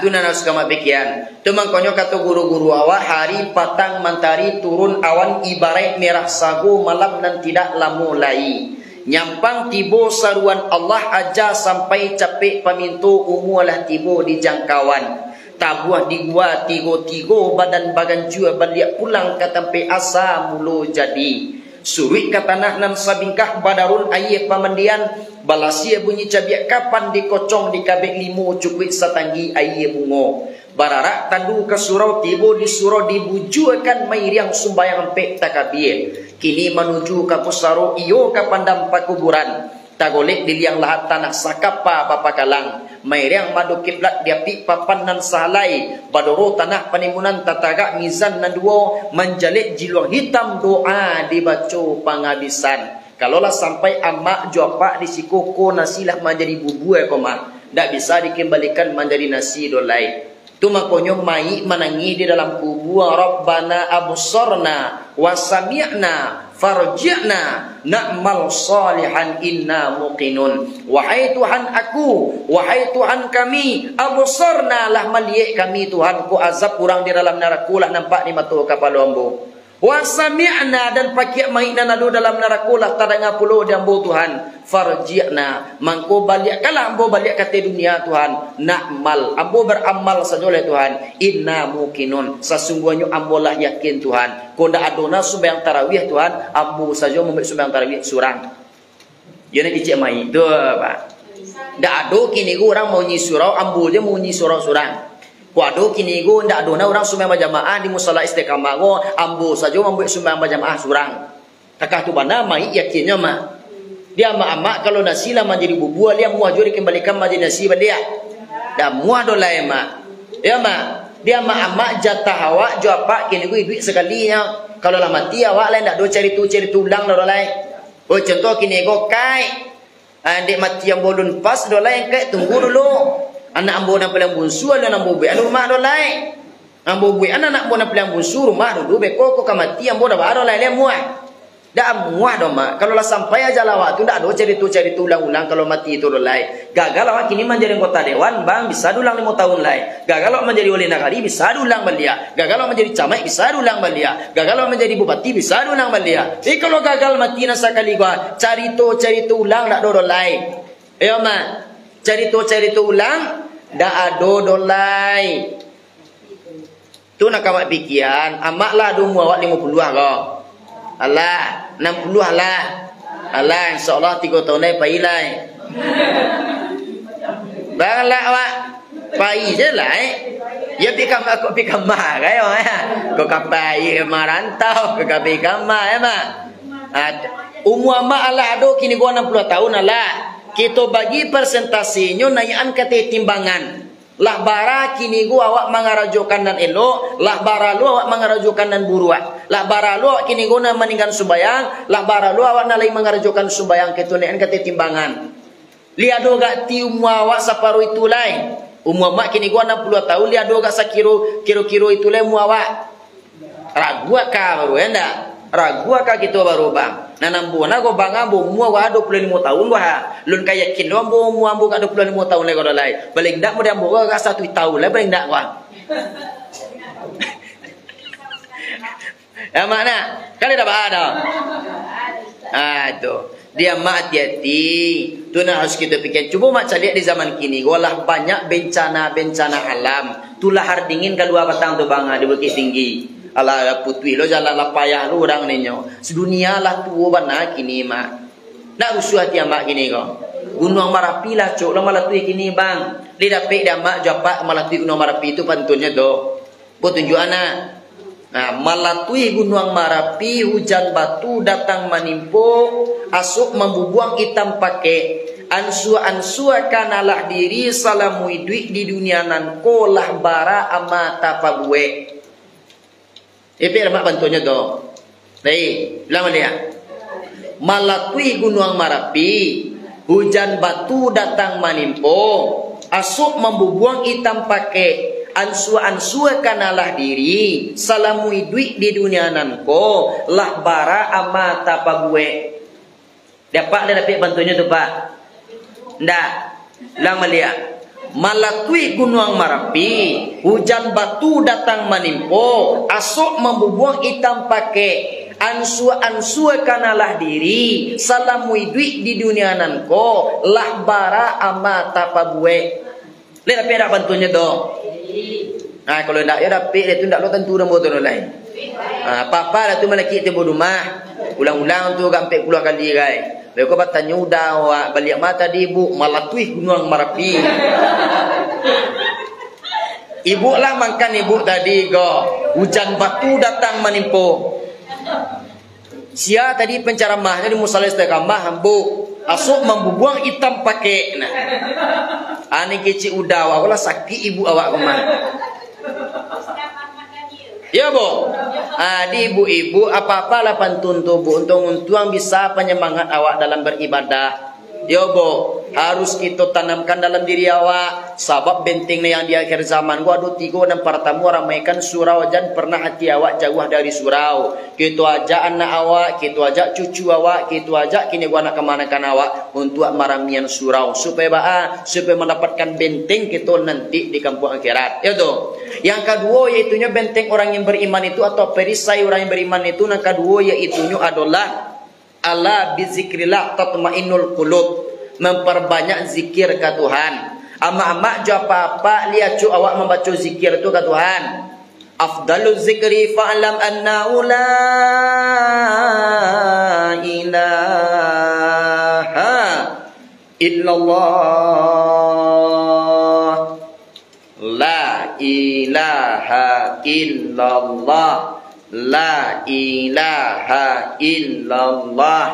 Speaker 1: Tu nana suka mabikian. Tu mangkonyo kata guru-guru awak hari patang mantari turun awan ibarat merah sagu malam dan tidak lamu lai. Nyampang tibo saruan Allah aja sampai capek pamintu umualah tibo di jangkauan. Tabuah di gua tigo badan bagan jua balik pulang ke tempe asa mulu jadi. Suruh ke tanah nan sabingkah badarun aye pamandian balasia bunyi cabiak kapan dikocong di kabek limu cukuit satanggi aye bungo bararak tandu ke surau tibo di surau dibujuakan mairiang sumbayang pek takabir kini menuju ke pusaro iyo ke pandam pakuburan tagolek di liang lahat tanah sakapa papakalang mairiang madu kiblat dia pi papan nan salai badoro tanah panimunan tataga mizan nan duo menjalik jiluang hitam doa dibaco pangabisan. Kalaulah sampai amak jawab di sikoko nasilah menjadi bubu koma ndak bisa dikembalikan menjadi nasi dolai. Tu makonyo mai menangi di dalam kubur Rabbana absarna wa sami'na farji'na na'mal salihan inna muqinun. Wahai Tuhan aku, wahai Tuhan kami, absarna lah melihat kami Tuhan ku azab kurang di dalam neraka lah nampak di mata kapal ambo. Wa sami'na dan pakai mainan lalu dalam neraka lah tadanga pulau di ambo Tuhan. Farji'na mangko balik kala ambo balik kata dunia Tuhan. Na'mal ambo beramal saja oleh Tuhan. Inna muqinun sesungguhnya ambo lah yakin Tuhan. Ko ndak adona sembahyang tarawih Tuhan, ambo saja memberi sembahyang tarawih surang. Yana dicek mai tu Pak. Ndak ado kini orang mau nyi surau, ambo dia mau nyi surau surang. Kuado kini go ndak adona orang sembahyang berjamaah di musala istiqamah go ambo saja memberi sembahyang berjamaah surang. Takah tu bana mai yakinnya mah. Dia mak kalau nasi lah menjadi bubur dia muah juri kembalikan menjadi nasi dia. Dah muah dolai mak. Ya mak. Dia mak jatah awak jo apa kini gue duit sekalinya. Kalau lah mati awak lain tak do cari tu ulang lah lain. Oh contoh kini go kai. Adik mati yang bolon pas do lain kai tunggu dulu. Anak ambo nak pelang bunsu anak ambo be anu rumah do lain. Ambo be anak ambo nak pelang bunsu rumah dulu beko ko mati ambo dah baru lain muah. Dah muah do mak. Kalau lah sampai aja lah waktu dak do cari tu ulang-ulang kalau mati itu do lain. Gagal awak kini menjadi anggota dewan bang bisa dulang 5 tahun lain. Gagal awak menjadi wali negari bisa dulang balia. Gagal awak menjadi camat bisa dulang balia. Gagal awak menjadi bupati bisa dulang balia. Jadi kalau gagal mati nasa kali gua cari tu ulang dak do lain. Ayo mak. Cari tu ulang dak do lain. Tu nak kamak pikiran amak lah do awak 50 kau. Alah 60 alah insyaallah 3 tahun lagi pai lai. Banglah awak pai je lah Ya pikam mah kayo Kau kapai marantau kau kapai kamah ya mak. Umur mak alah ado kini gua 60 tahun alah. Kita bagi persentasinya nayaan kata timbangan. Lah bara kini gua awak mangarajokan dan elok, lah bara lu awak mangarajokan dan buruak. Lah bara lu awak kini gua meninggal sumbayang, lah bara lu awak nalai mangarajokan sumbayang ketunean kata timbangan. Liado gak ti umur awak separuh itu lain. Umur mak kini gua 60 tahun liado gak kiro itu lain umur awak. Ragu kah baru endak? Ragu kah gitu baru bang. Nanam buana go bang ambo umur gua 25 tahun gua. Lun kaya yakin lo ambo gak 25 tahun lagi gua lai. Balik ndak mo ambo gak 1 tahun lah balik ndak gua. Ya mana? Kali dah ada. Itu. Dia mak hati-hati. Tu nak harus kita fikir. Cuba mak lihat di zaman kini. Walah banyak bencana alam. Tu lahar dingin kalau batang tu bang di Bukit Tinggi. Allah putih lo jalan lah payah lo orang ni nyo. Sedunia lah tu bana kini mak. Nak rusuh hati mak kini kau. Gunung Merapi lah cok lo malah tu kini bang. Dia dapat dia mak japak malah tu Gunung Merapi tu pantunnya do. Buat tunjuk anak. Nah, malatui Gunung Merapi hujan batu datang menimpo, asuk membubuang hitam pakai. Ansua kanalah diri salamui duit di dunia nan kolah bara amata pabue. Mak bantunya do. Baik, lama dia. Malatui Gunung Merapi, hujan batu datang menimpo, asuk membubuang hitam pakai. Ansua kanalah diri salamui duit di dunia nanko lah bara amata pabue. Dapat dia dapat bantunya tu pak. Ndak. Lang melihat. Malatui Gunung Merapi, hujan batu datang menimpo, asok membubuang hitam pakai. Ansua kanalah diri salamui duit di dunia nanko lah bara amata pabue. Lihat dapat bantunya dong. Nah kalau ndak ya dapat dia tu ndak lo tentu dah motor lain. Apa-apa dah tu malaki tu rumah. Ulang-ulang tu sampai 10 kali gai. Beko bertanya udah awak balik mata di ibu malatui Gunung Merapi. Ibu lah makan ibu tadi go. Hujan batu datang menimpo. Sia tadi penceramahnya di Musala Istiqamah hambu. Asuk membubuang hitam pakai. Nah. Ani kecil udah awak lah sakit ibu awak kemana? Ya bu, di ibu-ibu apa-apalah pantun tubuh untung-untung bisa penyemangat awak dalam beribadah. Ya bu, harus kita tanamkan dalam diri awak. Sebab bentengnya yang di akhir zaman gua ada 3 dan pertama ramaikan surau jan pernah hati awak jauh dari surau. Kita ajak anak awak, kita ajak cucu awak, kita ajak kini gua nak kemanakan awak untuk maramian surau supaya mendapatkan benteng kita nanti di kampung akhirat. Ya tu. Yang kedua yaitunya benteng orang yang beriman itu atau perisai orang yang beriman itu. Yang kedua yaitunya adalah ala bizikrillah tatmainnul qulub, memperbanyak zikir ke Tuhan. Ama-ama jo apa-apa lihat cu awak membaca zikir itu ke Tuhan. Afdaluz zikri fa'lam annahu la ilaha illallah. La ilaha illallah. La ilaha illallah.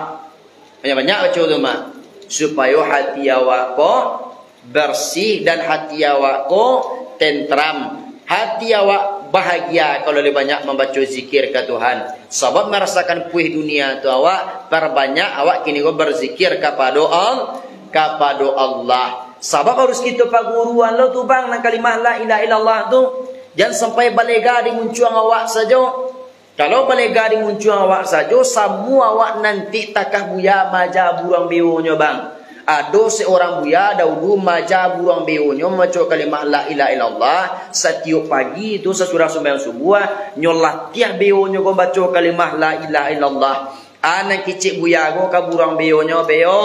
Speaker 1: Banyak-banyak baca tu mak. Supaya hati awak ko bersih dan hati awak ko tentram. hati awak bahagia kalau lebih banyak membaca zikir ke Tuhan. Sebab merasakan puih dunia tu awak, perbanyak awak kini go berzikir kepada Allah. Sebab harus kita paguruan lo tu bang nang kalimah la ilaha illallah tu. Jangan sampai balega di muncuang awak saja. Kalau balega di muncuang awak saja, semua awak nanti takah buya maja burang beonyo bang. Ada seorang buya dahulu maja burang beonyo maca kalimah la ilaha illallah. Setiap pagi itu sesudah sembahyang subuh nyolatiah beonyo go baca kalimah la ilaha illallah. Anak kecil buya go ka burang beonyo beo.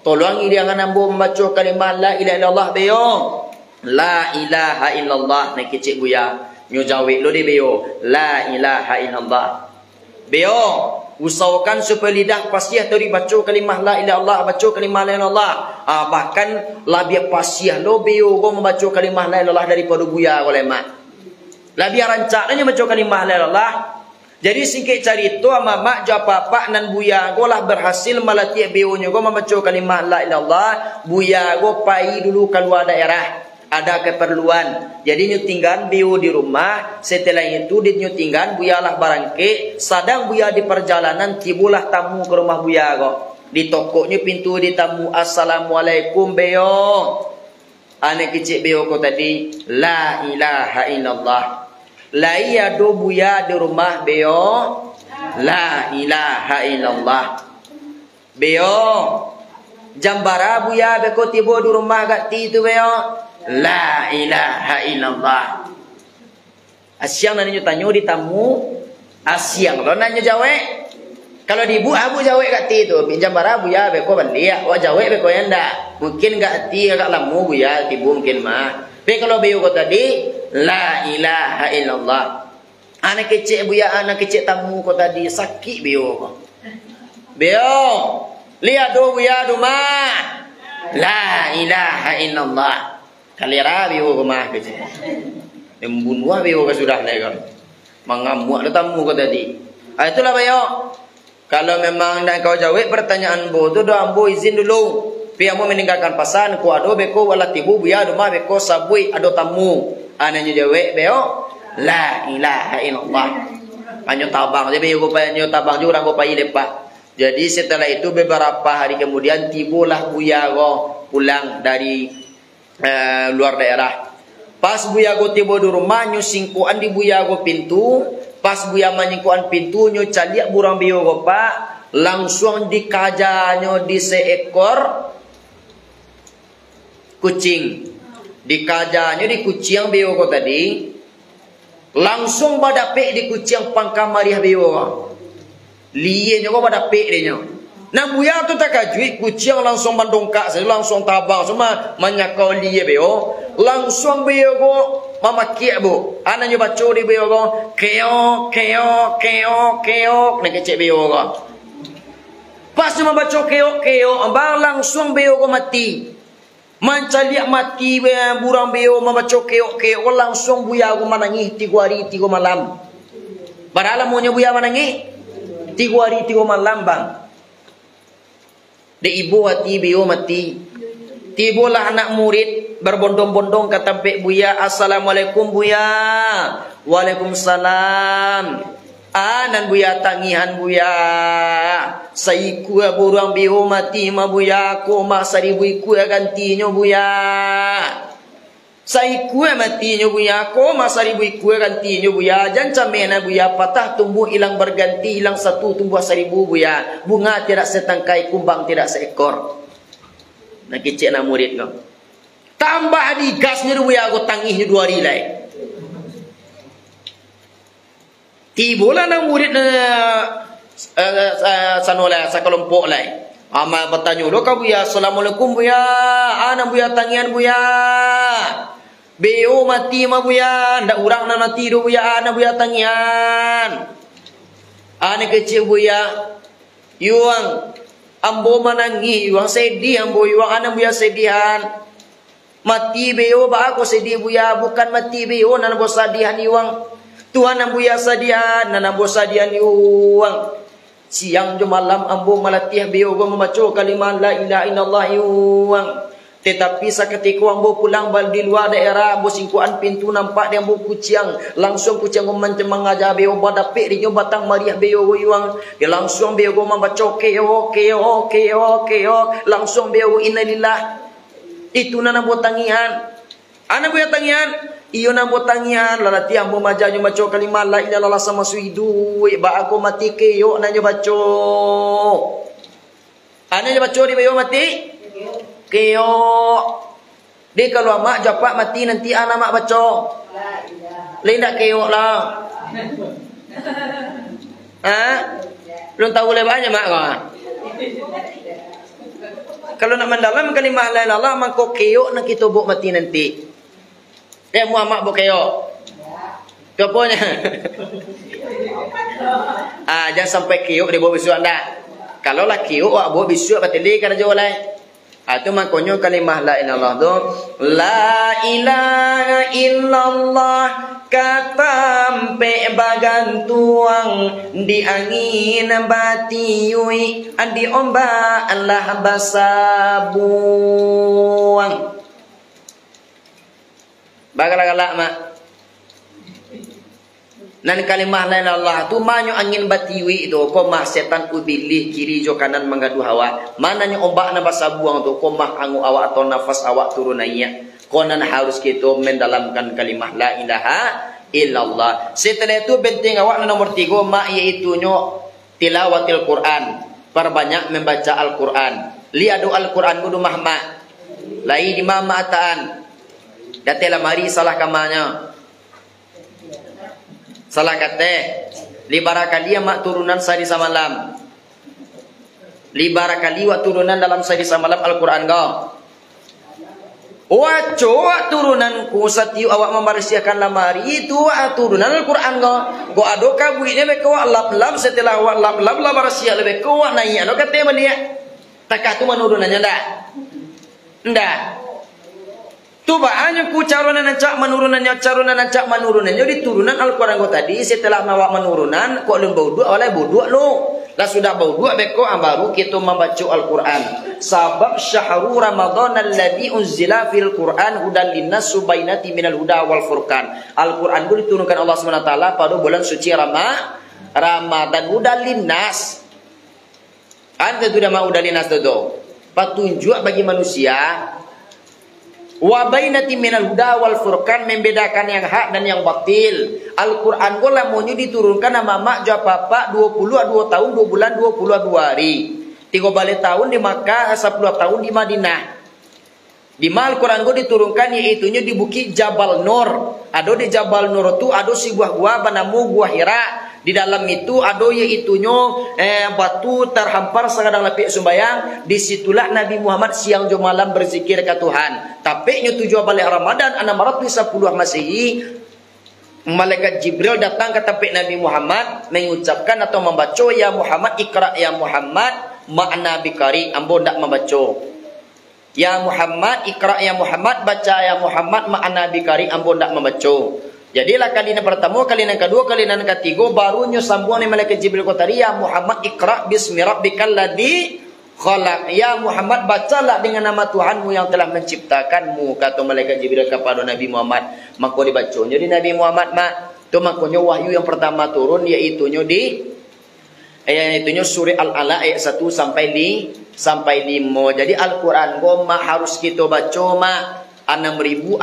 Speaker 1: Tolong iri angan ambo membaca kalimah la ilaha illallah beo. La ilaha illallah nak kecil buya. Nyo jawab lo de beo. La ilaha illallah. Beo, usahakan supaya lidah pasih tadi baca kalimah la ilaha illallah, baca kalimah la ilaha illallah. Bahkan labia pasih lo beo go membaca kalimah la ilaha illallah daripada buya oleh mak. Labia rancaknya baca kalimah la ilaha illallah. Jadi singkat cerita mak japa nan buya go lah berhasil melatih beonyo go membaca kalimah la ilaha illallah. Buya go pai dulu keluar daerah. Ada keperluan. Jadi nyutinggan beo di rumah. Setelah itu nyutinggan buya lah barangke. Sadang buya di perjalanan tibulah tamu ke rumah buya go. Di tokonya pintu di tamu. Assalamualaikum beo. Anak kecil beo ko tadi. La ilaha illallah. La iya do buya di rumah beo. La ilaha illallah. Beo. Jambara buya beko tibo di rumah kat ti tu beo. La ilaha illallah. Asyang nanya tanya di tamu. Asyang lo nanya jawab. Kalau di ibu abu jawab kat ti tu. Pinjam bara buya beko balik. Wah jawab beko yanda. Mungkin kat ti kat lamu buya tibu mungkin mah. Tapi kalau beo ko tadi la ilaha illallah. Anak kecil buya anak kecil tamu ko tadi sakit beo ko. Beo lihat do buya rumah. La ilaha illallah. Kalira beo ko mah kecil. Membunuh beo ko sudah legal. Mengamuk tamu ko tadi. Itulah beo. Kalau memang nak kau jawab pertanyaan bo tu do ambo izin dulu. Pi ambo meninggalkan pasan ku ado beko wala tibu buya rumah beko sabui ado tamu. Ananya jawab beo la ilaha illallah. Anyo tabang je beo ko panyo tabang je orang ko pai depa. Jadi setelah itu beberapa hari kemudian tibulah buya go pulang dari luar daerah. Pas buya go tiba di rumah nyo singkuan di buya go pintu. Pas buya menyingkuan pintu nyo caliak burang beo go pak. Langsung dikajanyo di seekor kucing. Dikajanyo di kucing beo go tadi. Langsung badapek di kucing pangkam mariah beo go. Liye nyo go badapek de nyo. Nah buya tu tak kajuit kucing langsung mendongkak saja langsung tabang semua menyakau liye beo. Langsung beo go mamakiak bu. Anaknya baca di beo go keok keok keok keok nak kecek beo go. Pas cuma baca keok keok abang langsung beo go mati. Mencaliak mati burang beo membaca keok keok langsung buya go menangis 3 hari 3 malam. Padahal maunya buya menangis 3 hari 3 malam bang. De ibu hati beo mati. Tibulah anak murid berbondong-bondong ke tempat buya. Assalamualaikum buya. Waalaikumsalam. Nan buya tangihan buya. Saiku burang beo mati ma buya. Ko ma seribu iku gantinya buya. Saiku matinya buya. Ko ma seribu iku gantinya buya. Jangan camena buya. Patah tumbuh hilang berganti. Hilang satu tumbuh 1000 buya. Bunga tidak setangkai, kumbang tidak seekor. Nak kecek nak murid kau. Tambah di gasnya buya aku tangih 2 hari lai. Tibolah nak murid sanola sakelompok lai. Amal bertanya, "Lo kau buya, assalamualaikum buya. Anak buya tangian buya. Beo mati ma buya, ndak urang nak mati do buya, anak buya tangian." Anak kecil buya, yuang ambo menangis, yuang sedih ambo, yuang anak buya sedihan. Mati beo ba aku sedih buya, bukan mati beo nan ambo sedihan yuang. Tuhan ambo ya sedihan, nan ambo sedihan yuang. Siang jo malam ambo malatih beo go membaca kalimah la ilaha illallah yuang. Tetapi seketika ambo pulang di luar daerah, ambo singkuan pintu nampak dia ambo kucing. Langsung kucing macam mengajar beo badapik dia batang mariah beo yuang. Dia langsung beo membaca keo. Langsung beo innalillah. Itu nana ambo tangian. Ana buat tangian. Iyo nana tangian. Lalati ambo majanya baca kalimah la ilaha illallah sama suidu. Ba aku mati keo nanya baca. Ana baca di beo mati. Keo. Dia kalau mak japak mati nanti anak mak baca. Lain tak keo lah. Belum tahu lebarnya mak kau. Kalau nak mendalam kalimah la ilaha illallah maka keo nak kita buk mati nanti. Muhammad buk keo. Keponya. Jangan sampai keo dia buk bisu anda. Kalau lah keo awak buk bisu batili kan jual lain. Itu makanya kalimah la ilaha illallah tu la ilaha illallah katampe bagan tuang di angin batiui di ombak Allah basabuang bagala-gala mak. Nan kalimah la ilaha illallah tu manyo angin batiwi itu komah setan ubilih kiri jo kanan mengadu hawa. Mananya ombak na basabuang tu komah angu awak atau nafas awak turunannya. Konan harus kita mendalamkan kalimah la ilaha illallah. Setelah itu penting awak nomor 3 mak iaitu nyo tilawatil Quran. Perbanyak membaca Al-Quran. Liadu Al-Quran kudu mahma. Lai di mama ataan. Datela mari salah kamanya. Salah kata, libarakali mak turunan sehari semalam. Libarakali wa turunan dalam sehari semalam Al-Quran kau. Waco turunanku satiu awak membersihakan lamari itu turunan Al-Quran kau. Kau ado kabuinya beko lap-lap setelah awak lap-lap lah bersiah lebih kau naik. Ado kata mana? Takah tu menurunannya ndak? Ndak. Tu bahannya ku carunan ancak menurunannya di turunan Al-Quran kau tadi setelah awak menurunan kau lem bau dua oleh bau dua lo lah sudah bau dua beko baru kita membaca Al-Quran sabab syahrul Ramadan alladzi unzila fil Quran hudan linnas subainati minal huda wal furqan. Al-Quran itu diturunkan Allah SWT pada bulan suci Ramadan hudan linnas. Anda sudah mau hudan linnas itu petunjuk bagi manusia. Wa bainati minal huda wal furqan membedakan yang hak dan yang batil. Al-Quran ko lamunnya diturunkan sama mak jawab papa 22 tahun 2 bulan 22 hari. 3 balik tahun di Makkah, 10 tahun di Madinah. Di mana Al-Quran ko diturunkan yaitunya di bukit Jabal Nur. Ada di Jabal Nur itu ada sebuah gua bernama Gua Hira. Di dalam itu ada yaitunya batu terhampar sekadang lapik sembayang. Disitulah Nabi Muhammad siang jam malam berzikir ke Tuhan. Tapi nya 7 balik Ramadan 610 Masehi, malaikat Jibril datang ke tempat Nabi Muhammad mengucapkan atau membaca ya Muhammad ikra ya Muhammad makna bikari ambo ndak membaca. Ya Muhammad ikra ya Muhammad baca ya Muhammad makna bikari ambo ndak membaca. Jadilah kali yang pertama, kali yang kedua, kali yang ketiga barunya sambungan malaikat Jibril kata ya Muhammad ikra bismi rabbikal ladzi khalaq. Ya Muhammad bacalah dengan nama Tuhanmu yang telah menciptakanmu, kata malaikat Jibril kepada Nabi Muhammad. Maka dibacanya di Nabi Muhammad tu makanya wahyu yang pertama turun yaitu surah Al-Alaq ayat 1 sampai 5. Jadi Al-Quran harus kita baca 6.666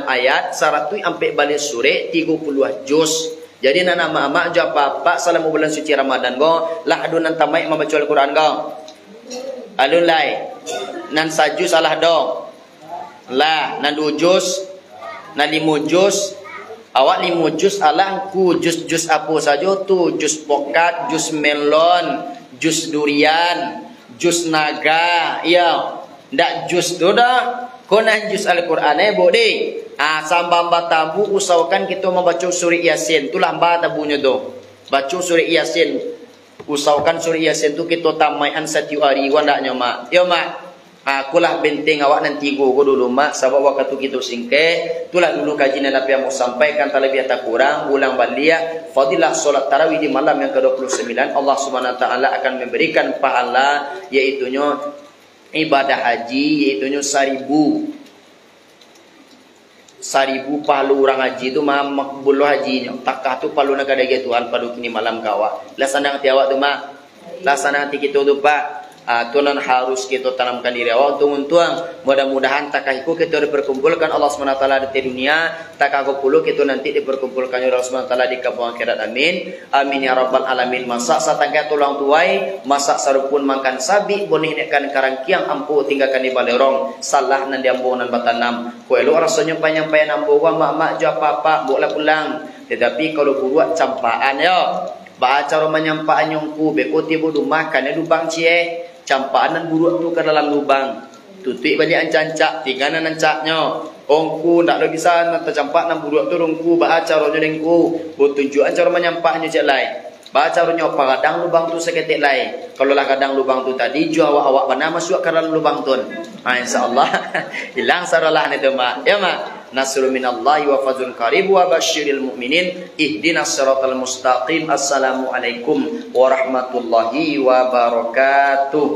Speaker 1: ayat 100 sampai balik surah 30 juz. Jadi nana mak jawab papa selama bulan suci Ramadan go lah adunan tamai membaca Al-Quran go alun lai nan saju salah do lah nan 2 juz nan 5 juz awak 5 juz alah ku juz apa saja tu juz pokat juz melon juz durian juz naga ya ndak juz tu dah konan juz Al-Quran boleh. Sambang batabu usahakan kita membaca surah Yasin. Itulah batabunya tu. Baca surah Yasin. Usahakan surah Yasin tu kita tamaian setiap hari. Wandaknya mak. Ya mak. Akulah benteng awak nanti go dulu mak. Sebab waktu kita singkeh. Itulah dulu kajian Nabi yang mau sampaikan. Terlebih tak kurang. Ulang balik. Fadilah solat tarawih di malam yang ke-29. Allah Subhanahu Wa Taala akan memberikan pahala. Iaitunya ibadah haji yaitu 1000 palu orang haji tu mah makbul hajinya. Takah tu palu nak ada Tuhan padu kini malam kawa. Laksana ti awak tu mah. Laksana ti kita tu pak. Tuhan harus kita tanamkan diri awak untung-untung. Mudah-mudahan takahiku kita diperkumpulkan Allah SWT di dunia. Takaku puluh kita nanti diperkumpulkan oleh Allah SWT di kampung akhirat. Amin. Amin ya rabbal alamin. Masak satangga tulang tuai. Masak sarupun makan sabi. Boleh nekkan karangkiang ampuh tinggalkan di balerong. Salah nan diambuh nan batanam. Kuelu rasanya nyampai ampuh wa mak-mak jawab apa boleh pulang. Tetapi kalau buat campaan yo. Baca rumah nyampaan nyongku. Beko tibu rumah kan lubang cie. Campaan dan buruk tu ke dalam lubang. Tutik banyak cancak, tingganan cancaknya. Ongku nak lagi sana tercampak nan buruk tu rongku baca ronya dengku. Tunjukan cara menyampaknya cek lai. Baca ronya kadang lubang tu seketik lai. Kalau lah kadang lubang tu tadi jual awak mana masuk ke dalam lubang tu. Insyaallah hilang saralah ni tu mak. Ya mak. Nasrul minallahi wa fadlun qarib wa basyiril mu'minin ihdinas siratal mustaqim. Assalamualaikum warahmatullahi wabarakatuh.